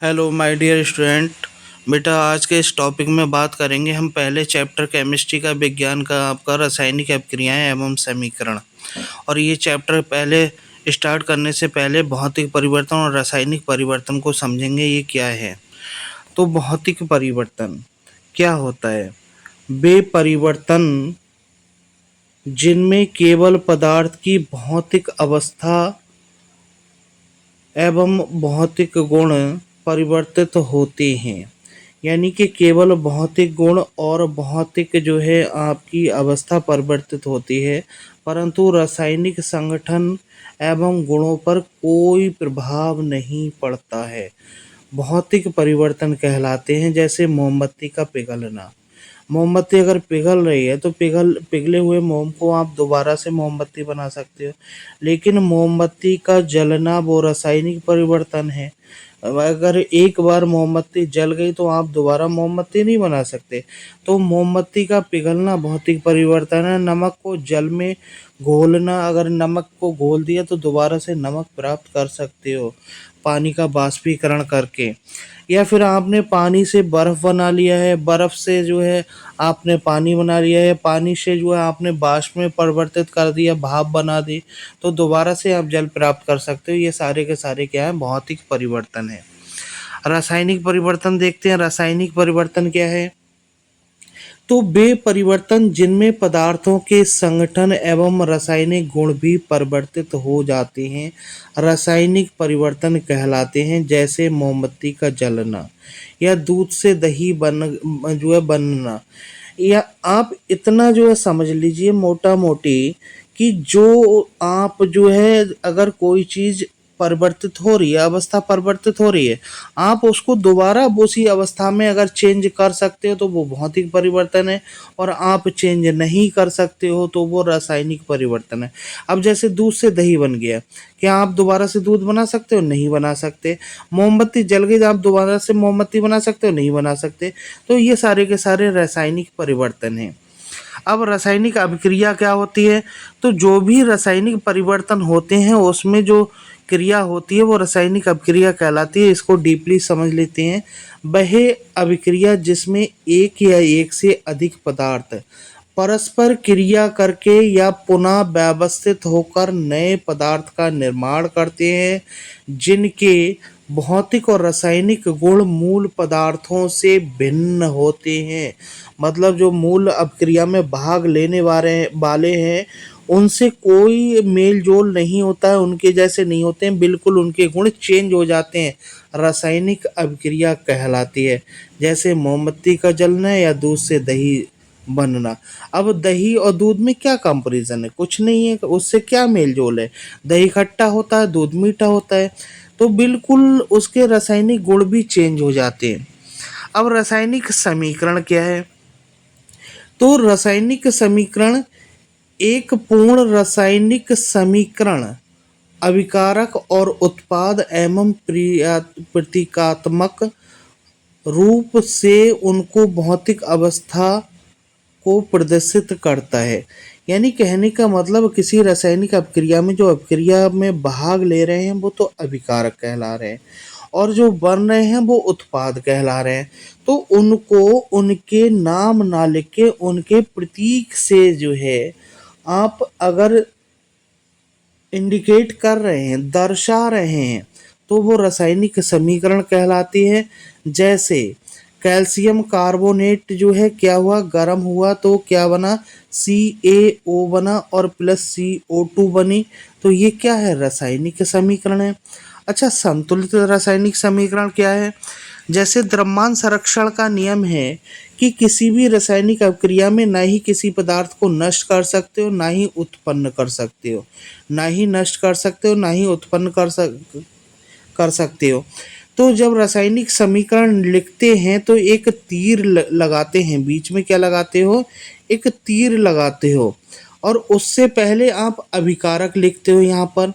Hello my dear student. बेटा आज के इस टॉपिक में बात करेंगे हम पहले चैप्टर केमिस्ट्री का विज्ञान का आपका रासायनिक अभिक्रियाएं एवं समीकरण। और ये चैप्टर पहले स्टार्ट करने से पहले भौतिक परिवर्तन और रासायनिक परिवर्तन को समझेंगे ये क्या है। तो भौतिक परिवर्तन क्या होता है? वे परिवर्तन जिनमें केवल पदार्थ की भौतिक अवस्था एवं भौतिक गुण परिवर्तित होते हैं। यानी कि केवल भौतिक गुण और भौतिक जो है आपकी अवस्था परिवर्तित होती है, परंतु रासायनिक संगठन एवं गुणों पर कोई प्रभाव नहीं पड़ता है। भौतिक परिवर्तन कहलाते हैं जैसे मोमबत्ती का पिघलना। मोमबत्ती अगर पिघल रही है तो पिघले हुए मोम को आप दोबारा से मोमबत्ती बना सकते हो, लेकिन मोमबत्ती का जलना वो रासायनिक परिवर्तन है। अगर एक बार मोमबत्ती जल गई तो आप दोबारा मोमबत्ती नहीं बना सकते। तो मोमबत्ती का पिघलना भौतिक परिवर्तन है। नमक को जल में घोलना, अगर नमक को घोल दिया तो दोबारा से नमक प्राप्त कर सकते हो पानी का बाष्पीकरण करके। या फिर आपने पानी से बर्फ बना लिया है, बर्फ से जो है आपने पानी बना लिया है, पानी से जो है आपने वाष्प में परिवर्तित कर दिया, भाप बना दी, तो दोबारा से आप जल प्राप्त कर सकते हो। ये सारे के सारे क्या है? भौतिक परिवर्तन है। रासायनिक परिवर्तन देखते हैं। रासायनिक परिवर्तन क्या है? तो वे परिवर्तन जिनमें पदार्थों के संगठन एवं रासायनिक गुण भी परिवर्तित हो जाते हैं, रासायनिक परिवर्तन कहलाते हैं। जैसे मोमबत्ती का जलना या दूध से दही बनना। या आप इतना जो है समझ लीजिए मोटा मोटी कि जो आप जो है अगर कोई चीज परिवर्तित हो रही है, अवस्था परिवर्तित हो रही है, आप उसको दोबारा उसी अवस्था में अगर चेंज कर सकते हो तो वो भौतिक परिवर्तन है, और आप चेंज नहीं कर सकते हो तो वो रासायनिक परिवर्तन है। अब जैसे दूध से दही बन गया, क्या आप दोबारा से दूध बना सकते हो? नहीं बना सकते। मोमबत्ती जल गई तो आप दोबारा से मोमबत्ती बना सकते हो? नहीं बना सकते। तो ये सारे के सारे रासायनिक परिवर्तन हैं। अब रासायनिक अभिक्रिया क्या होती है? तो जो भी रासायनिक परिवर्तन होते हैं उसमें जो क्रिया होती है वो रासायनिक अभिक्रिया कहलाती है। इसको डीपली समझ लेते हैं। वह अभिक्रिया जिसमें एक या एक से अधिक पदार्थ परस्पर क्रिया करके या पुनः व्यवस्थित होकर नए पदार्थ का निर्माण करते हैं, जिनके भौतिक और रासायनिक गुण मूल पदार्थों से भिन्न होते हैं। मतलब जो मूल अपक्रिया में भाग लेने वाले हैं उनसे कोई मेल जोल नहीं होता है, उनके जैसे नहीं होते हैं, बिल्कुल उनके गुण चेंज हो जाते हैं। रासायनिक अभिक्रिया कहलाती है। जैसे मोमबत्ती का जलना या दूध से दही बनना। अब दही और दूध में क्या कंपैरिजन है? कुछ नहीं है। उससे क्या मेल जोल है? दही खट्टा होता है, दूध मीठा होता है, तो बिल्कुल उसके रासायनिक गुण भी चेंज हो जाते हैं। अब रासायनिक समीकरण क्या है? तो रासायनिक समीकरण एक पूर्ण रासायनिक समीकरण अभिकारक और उत्पाद एवं प्रतीकात्मक रूप से उनको भौतिक अवस्था को प्रदर्शित करता है। यानी कहने का मतलब किसी रासायनिक अभिक्रिया में जो अभिक्रिया में भाग ले रहे हैं वो तो अभिकारक कहला रहे हैं, और जो बन रहे हैं वो उत्पाद कहला रहे हैं। तो उनको उनके नाम ना लिख के उनके प्रतीक से जो है आप अगर इंडिकेट कर रहे हैं, दर्शा रहे हैं, तो वो रासायनिक समीकरण कहलाती है। जैसे कैल्शियम कार्बोनेट जो है क्या हुआ? गर्म हुआ तो क्या बना? CaO बना और प्लस CO2 बनी। तो ये क्या है? रासायनिक समीकरण है। अच्छा, संतुलित रासायनिक समीकरण क्या है? जैसे द्रव्यमान संरक्षण का नियम है कि किसी भी रासायनिक अभिक्रिया में ना ही किसी पदार्थ को नष्ट कर सकते हो ना ही उत्पन्न कर सकते हो, ना ही नष्ट कर सकते हो ना ही उत्पन्न कर सकते हो। तो जब रासायनिक समीकरण लिखते हैं तो एक तीर लगाते हैं, बीच में क्या लगाते हो? एक तीर लगाते हो, और उससे पहले आप अभिकारक लिखते हो यहाँ पर।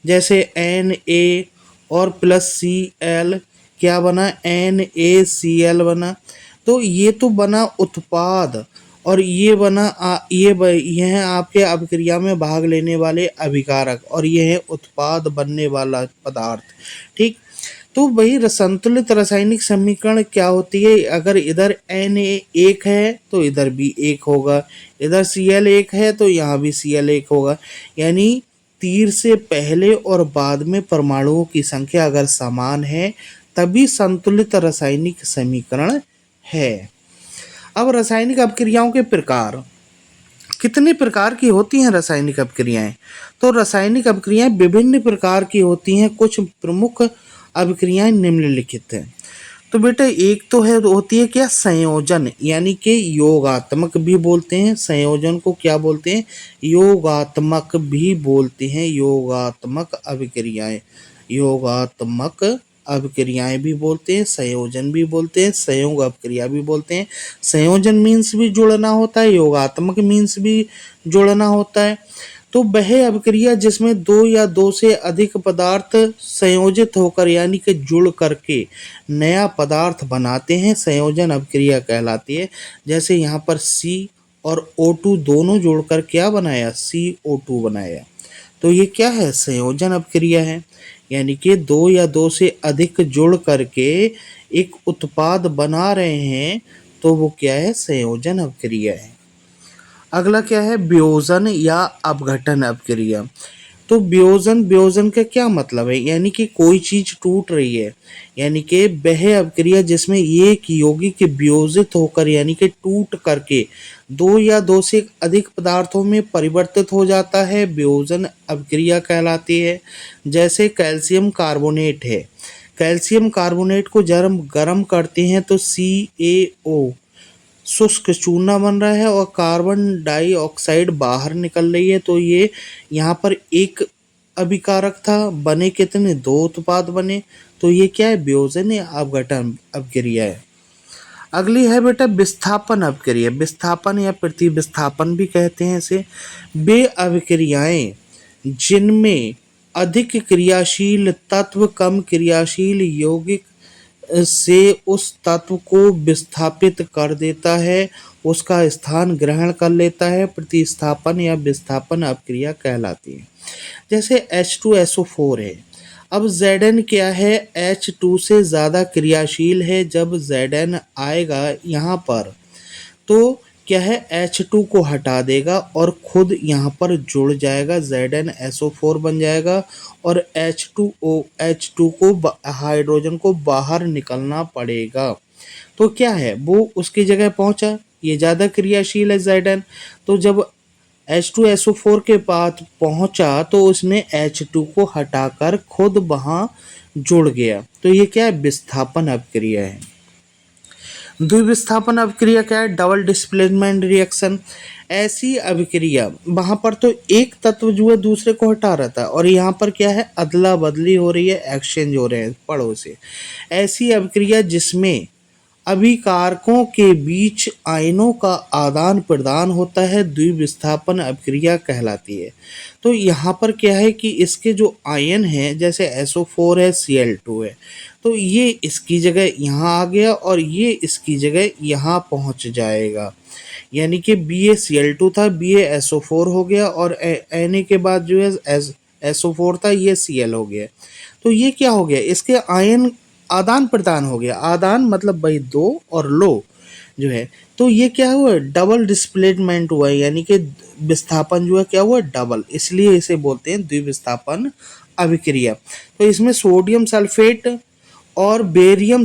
जैसे Na और प्लस Cl क्या बना? NaCl बना। तो ये तो बना उत्पाद, और ये बना ये है आपके अभिक्रिया में भाग लेने वाले अभिकारक, और ये है उत्पाद बनने वाला पदार्थ। ठीक। तो वही संतुलित रासायनिक समीकरण क्या होती है, अगर इधर Na एक है तो इधर भी एक होगा, इधर Cl एक है तो यहाँ भी Cl एक होगा। यानी तीर से पहले और बाद में परमाणुओं की संख्या अगर समान है तभी संतुलित रासायनिक समीकरण है। अब रासायनिक अपक्रियाओं के प्रकार, कितने प्रकार की होती हैं रासायनिक अपक्रियाएं? तो रासायनिक अपक्रियाएं विभिन्न प्रकार की होती हैं। कुछ प्रमुख अपक्रियाएं निम्नलिखित हैं। तो बेटा एक तो है होती है क्या, संयोजन, यानी कि योगात्मक भी बोलते हैं। संयोजन को क्या बोलते हैं, योगात्मक भी बोलते हैं। योगात्मक अभिक्रियाएं, योगात्मक अभिक्रियाएं भी बोलते हैं, संयोजन भी बोलते हैं, संयोग अभिक्रिया भी बोलते हैं। संयोजन मीन्स भी जुड़ना होता है, योगात्मक मीन्स भी जुड़ना होता है। तो वह अभिक्रिया जिसमें दो या दो से अधिक पदार्थ संयोजित होकर यानी कि जुड़ करके नया पदार्थ बनाते हैं, संयोजन अभिक्रिया कहलाती है। जैसे यहाँ पर C और O2 दोनों जोड़कर क्या बनाया, CO2 बनाया। तो ये क्या है, संयोजन अभिक्रिया है। यानी कि दो या दो से अधिक जुड़ करके एक उत्पाद बना रहे हैं तो वो क्या है, संयोजन अभिक्रिया है। अगला क्या है, वियोजन या अपघटन अभिक्रिया। तो वियोजन का क्या मतलब है, यानी कि कोई चीज टूट रही है, यानी कि वह अभिक्रिया जिसमें एक यौगिक वियोजित होकर यानी कि टूट करके दो या दो से अधिक पदार्थों में परिवर्तित हो जाता है, वियोजन अभिक्रिया कहलाती है। जैसे कैल्शियम कार्बोनेट है, कैल्शियम कार्बोनेट को जब गर्म करते हैं तो CaO शुष्क चूना बन रहा है और कार्बन डाइऑक्साइड बाहर निकल रही है। तो ये यहाँ पर एक अभिकारक था, बने कितने, दो उत्पाद बने। तो ये क्या है, वियोजन या अपघटन अभिक्रिया है। अगली है बेटा विस्थापन अभिक्रिया। विस्थापन या प्रतिविस्थापन भी कहते हैं इसे। वे अभिक्रियाएं जिनमें अधिक क्रियाशील तत्व कम क्रियाशील यौगिक से उस तत्व को विस्थापित कर देता है, उसका स्थान ग्रहण कर लेता है, प्रतिस्थापन या विस्थापन अपक्रिया कहलाती है। जैसे H2SO4 है। अब Zn क्या है, H2 से ज़्यादा क्रियाशील है। जब Zn आएगा यहाँ पर तो क्या है, H2 को हटा देगा और खुद यहाँ पर जुड़ जाएगा, ZnSO4 बन जाएगा और H2O को हाइड्रोजन को बाहर निकलना पड़ेगा। तो क्या है, वो उसकी जगह पहुंचा, ये ज़्यादा क्रियाशील है Zn। तो जब H2SO4 के पास पहुंचा तो उसने H2 को हटाकर खुद वहाँ जुड़ गया। तो ये क्या है, विस्थापन अपक्रिया है। द्विविस्थापन अभिक्रिया क्या है, डबल डिस्प्लेसमेंट रिएक्शन। ऐसी अभिक्रिया वहां पर तो एक तत्व जो है दूसरे को हटा रहा था और यहाँ पर क्या है, अदला बदली हो रही है, एक्सचेंज हो रहे हैं पड़ों से। ऐसी अभिक्रिया जिसमें अभिकारकों के बीच आयनों का आदान प्रदान होता है द्विविस्थापन अभिक्रिया कहलाती है। तो यहाँ पर क्या है कि इसके जो आयन हैं, जैसे SO4 है, Cl2 है, तो ये इसकी जगह यहाँ आ गया और ये इसकी जगह यहाँ पहुँच जाएगा। यानी कि BaCl2 था, BaSO4 हो गया और Na के बाद जो है SO4 था, ये Cl हो गया। तो ये क्या हो गया, इसके आयन आदान प्रदान हो गया। आदान मतलब भाई दो और लो जो है, तो ये क्या हुआ, डबल डिस्प्लेसमेंट हुआ, यानी कि विस्थापन जो है क्या हुआ, डबल, इसलिए इसे बोलते हैं द्विविस्थापन अभिक्रिया। तो इसमें सोडियम सल्फेट और बेरियम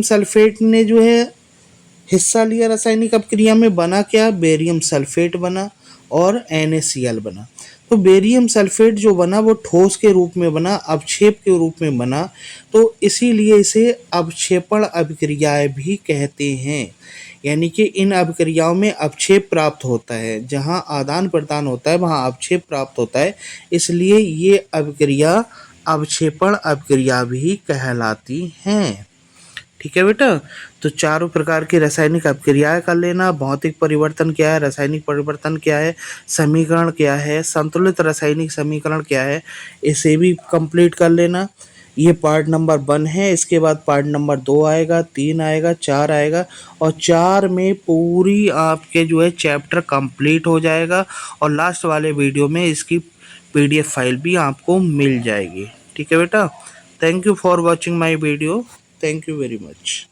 सल्फेट ने जो है हिस्सा लिया रासायनिक अपक्रिया में। बना क्या, बेरियम सल्फेट बना और NaCl बना। तो बेरियम सल्फेट जो बना वो ठोस के रूप में बना, अवक्षेप के रूप में बना, तो इसीलिए इसे अवक्षेपण अभिक्रियाएं भी कहते हैं। यानी कि इन अभिक्रियाओं में अवक्षेप प्राप्त होता है, जहां आदान प्रदान होता है वहां अवक्षेप प्राप्त होता है, इसलिए ये अभिक्रिया अवक्षेपण अभिक्रिया भी कहलाती हैं। ठीक है बेटा, तो चारों प्रकार की रासायनिक अपक्रियाएं कर लेना। भौतिक परिवर्तन क्या है, रासायनिक परिवर्तन क्या है, समीकरण क्या है, संतुलित रासायनिक समीकरण क्या है, इसे भी कंप्लीट कर लेना। ये पार्ट नंबर 1 है। इसके बाद पार्ट नंबर 2 आएगा, 3 आएगा, 4 आएगा और 4 में पूरी आपके जो है चैप्टर कंप्लीट हो जाएगा और लास्ट वाले वीडियो में इसकी PDF फाइल भी आपको मिल जाएगी। ठीक है बेटा। Thank you for watching my video. Thank you very much.